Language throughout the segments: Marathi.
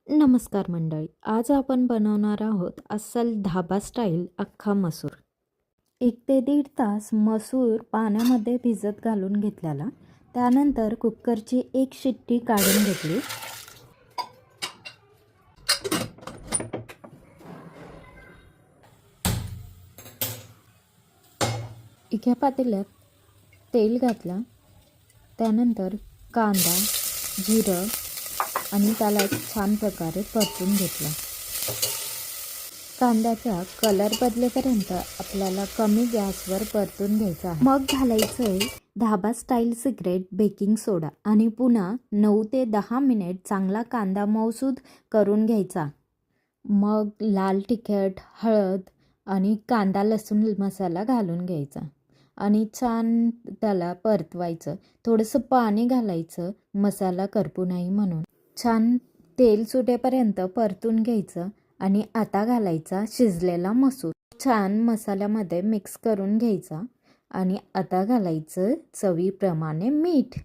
नमस्कार मंडळी. आज आपण बनवणार आहोत अस्सल धाबा स्टाईल अख्खा मसूर. 1 ते 1.5 तास मसूर पाण्यामध्ये भिजत घालून घेतलेला. त्यानंतर कुकरची 1 शिट्टी काढून घेतली. एका पातेल्यात तेल घातलं. त्यानंतर कांदा, जिरं आणि त्याला छान प्रकारे परतून घेतला. कांद्याचा कलर बदलेपर्यंत आपल्याला कमी गॅसवर परतून घ्यायचा आहे. मग घालायचं आहे धाबा स्टाईल सिक्रेट बेकिंग सोडा आणि पुन्हा 9 ते 10 मिनिट चांगला कांदा मऊसूद करून घ्यायचा. मग लाल तिखट, हळद आणि कांदा लसूण मसाला घालून घ्यायचा आणि छान त्याला परतवायचं. थोडंसं पाणी घालायचं मसाला करपू नये म्हणून. छान तेल सुटेपर्यंत परतून घ्यायचं आणि आता घालायचा शिजलेला मसूर. छान मसाल्यामध्ये मिक्स करून घ्यायचा आणि आता घालायचं चवीप्रमाणे मीठ.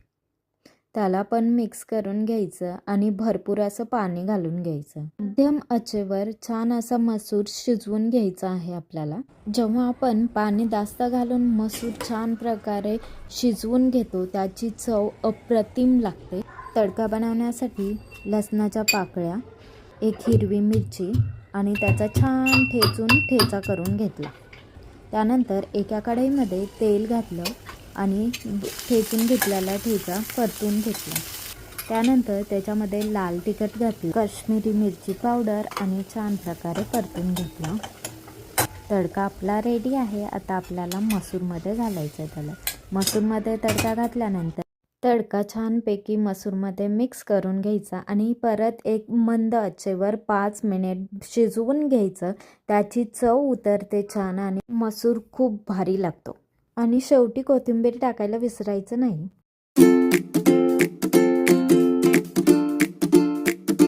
त्याला पण मिक्स करून घ्यायचं आणि भरपूर असं पाणी घालून घ्यायचं. मध्यम आचेवर छान असा मसूर शिजवून घ्यायचा आहे आपल्याला. जेव्हा आपण पाणी जास्त घालून मसूर छान प्रकारे शिजवून घेतो त्याची चव अप्रतिम लागते. तडका बनवण्यासाठी लसणाच्या पाकळ्या, 1 हिरवी मिरची आणि त्याचा छान ठेचा करून घेतला. त्यानंतर एका कढईमध्ये तेल घातलं आणि ठेचून घेतलेला ठेचा परतून घेतला. त्यानंतर त्याच्यामध्ये लाल तिखट घातलं, काश्मीरी मिरची पावडर आणि छान प्रकारे परतून घेतला. तडका आपला रेडी आहे. आता आपल्याला मसूरमध्ये घालायचं आहे. त्याला मसूरमध्ये तडका घातल्यानंतर तडका छानपैकी मसूरमध्ये मिक्स करून घ्यायचा आणि परत एक मंद आचेवर 5 मिनिट शिजवून घ्यायचं. त्याची चव उतरते छान आणि मसूर खूप भारी लागतो. आणि शेवटी कोथिंबीर टाकायला विसरायचं नाही.